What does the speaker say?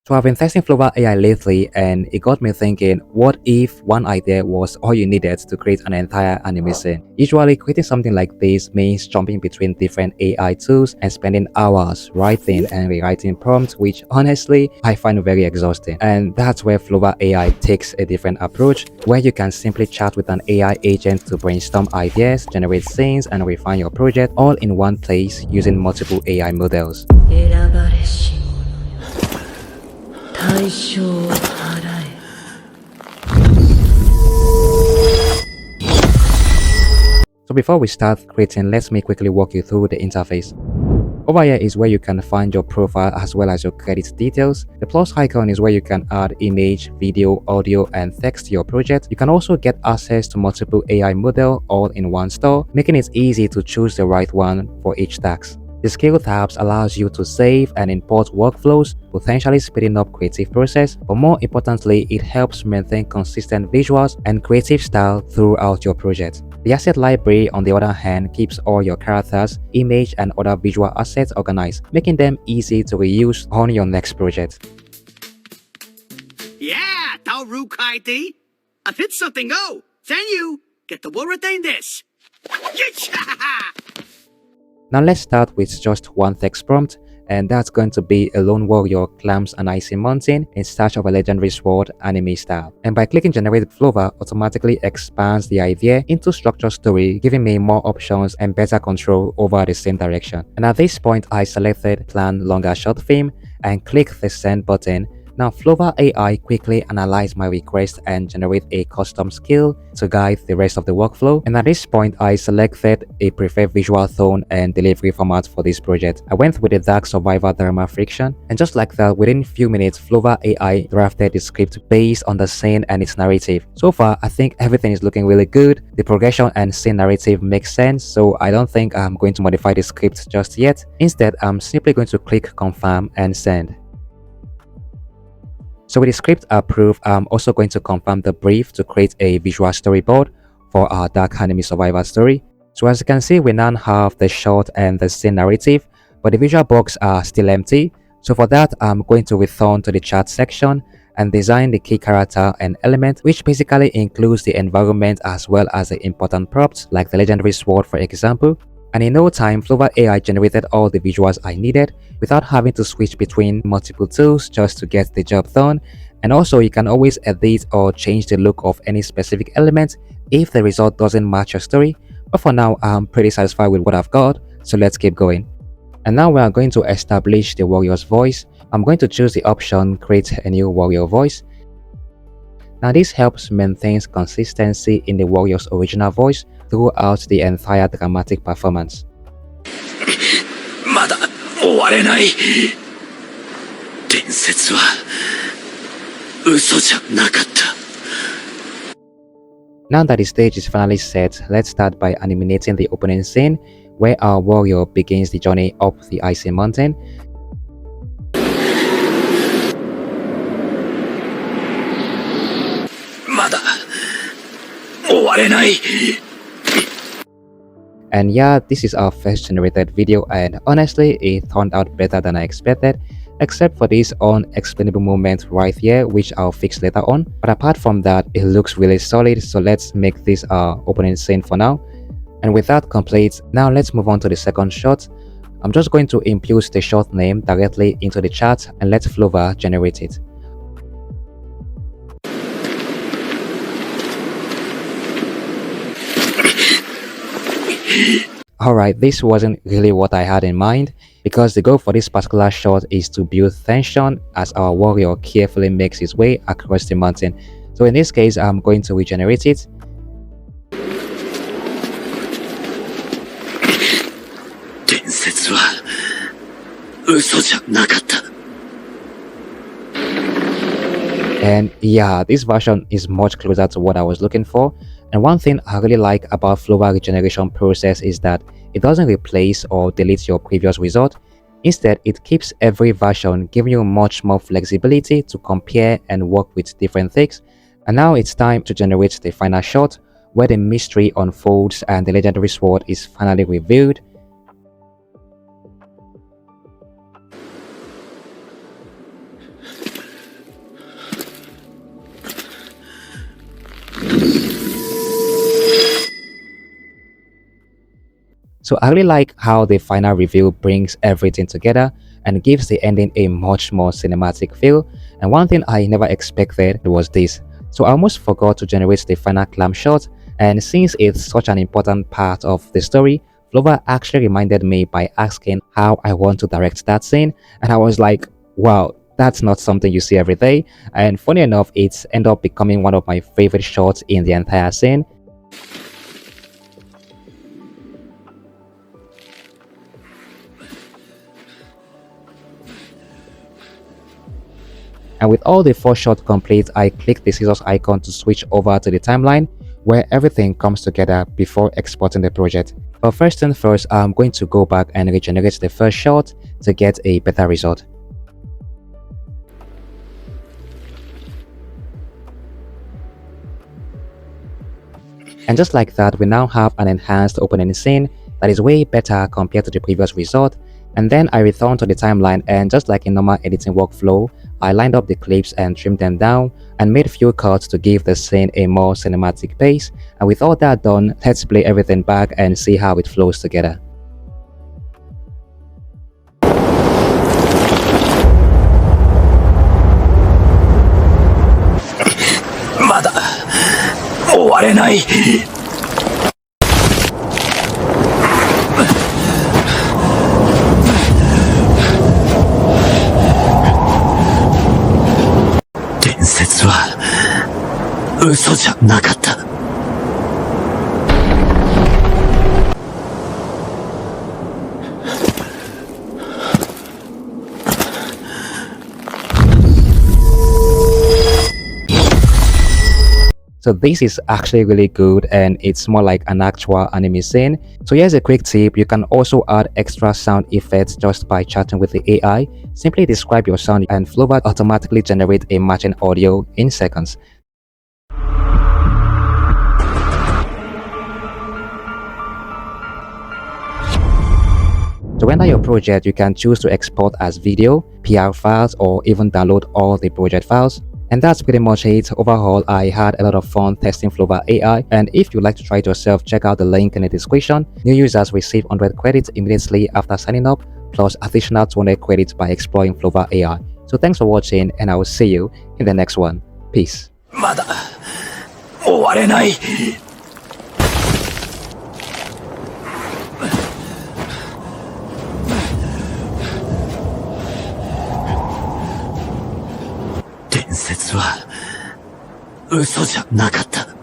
So I've been testing FlovaAI lately and it got me thinking, what if one idea was all you needed to create an entire animation? Usually creating something like this means jumping between different AI tools and spending hours writing and rewriting prompts, which honestly I find very exhausting. And that's where FlovaAI takes a different approach, where you can simply chat with an AI agent to brainstorm ideas, generate scenes, and refine your project all in one place using multiple AI models. So before we start creating, let me quickly walk you through the interface. Over here is where you can find your profile as well as your credit details. The plus icon is where you can add image, video, audio, and text to your project. You can also get access to multiple AI models all in one store, making it easy to choose the right one for each task. The skill tabs allows you to save and import workflows, potentially speeding up creative process, but more importantly, it helps maintain consistent visuals and creative style throughout your project. The asset library, on the other hand, keeps all your characters, image, and other visual assets organized, making them easy to reuse on your next project. Yeah, 到入開地. I did something go. Then you get the word in this. Now let's start with just one text prompt, and that's going to be a lone warrior climbs an icy mountain in search of a legendary sword anime style. And by clicking generate, Flova automatically expands the idea into structured story, giving me more options and better control over the same direction. And at this point I selected plan longer short film and click the send button. Now FlovaAI quickly analyzed my request and generate a custom skill to guide the rest of the workflow. And at this point I selected a preferred visual tone and delivery format for this project. I went with the dark survivor drama friction, and just like that, within few minutes FlovaAI drafted the script based on the scene and its narrative. So far I think everything is looking really good. The progression and scene narrative makes sense, so I don't think I'm going to modify the script just yet. Instead, I'm simply going to click confirm and send. So with the script approved, I'm also going to confirm the brief to create a visual storyboard for our dark anime survivor story. So as you can see, we now have the short and the scene narrative, but the visual box are still empty. So for that, I'm going to return to the chat section and design the key character and element, which basically includes the environment as well as the important props like the legendary sword, for example. And in no time, FlovaAI generated all the visuals I needed without having to switch between multiple tools just to get the job done. And also, you can always edit or change the look of any specific element if the result doesn't match your story. But for now, I'm pretty satisfied with what I've got, so let's keep going. And now we are going to establish the warrior's voice. I'm going to choose the option create a new warrior voice. Now this helps maintain consistency in the warrior's original voice throughout the entire dramatic performance. Now that the stage is finally set, let's start by animating the opening scene where our warrior begins the journey up the icy mountain. And yeah, this is our first generated video, and honestly it turned out better than I expected, except for this unexplainable moment right here, which I'll fix later on. But apart from that, it looks really solid, so let's make this our opening scene for now. And with that complete, now let's move on to the second shot. I'm just going to input the short name directly into the chat and let Flova generate it. Alright, this wasn't really what I had in mind, because the goal for this particular shot is to build tension as our warrior carefully makes his way across the mountain. So in this case, I'm going to regenerate it. And yeah, this version is much closer to what I was looking for. And one thing I really like about Flova regeneration process is that it doesn't replace or delete your previous result. Instead, it keeps every version, giving you much more flexibility to compare and work with different things. And now it's time to generate the final shot where the mystery unfolds and the legendary sword is finally revealed. So I really like how the final reveal brings everything together and gives the ending a much more cinematic feel. And one thing I never expected was this. So I almost forgot to generate the final clam shot, and since it's such an important part of the story, Flova actually reminded me by asking how I want to direct that scene, and I was like, wow, that's not something you see every day. And funny enough, it's ended up becoming one of my favorite shots in the entire scene. And with all the 4 shots complete, I click the scissors icon to switch over to the timeline where everything comes together before exporting the project. But first and first, I'm going to go back and regenerate the first shot to get a better result. And just like that, we now have an enhanced opening scene that is way better compared to the previous result. And then I returned to the timeline, and just like in normal editing workflow, I lined up the clips and trimmed them down and made a few cuts to give the scene a more cinematic pace. And with all that done, let's play everything back and see how it flows together. まだ終われない。伝説は嘘じゃなかった。So this is actually really good, and it's more like an actual anime scene. So here's a quick tip: you can also add extra sound effects just by chatting with the AI. Simply describe your sound and Flova automatically generate a matching audio in seconds. To render your project, you can choose to export as video, PR files, or even download all the project files. And that's pretty much it. Overall, I had a lot of fun testing FlovaAI, and if you'd like to try it yourself, check out the link in the description. New users receive 100 credits immediately after signing up, plus additional 200 credits by exploring FlovaAI. So thanks for watching, and I will see you in the next one. Peace. まだ終われない。伝説は嘘じゃなかった。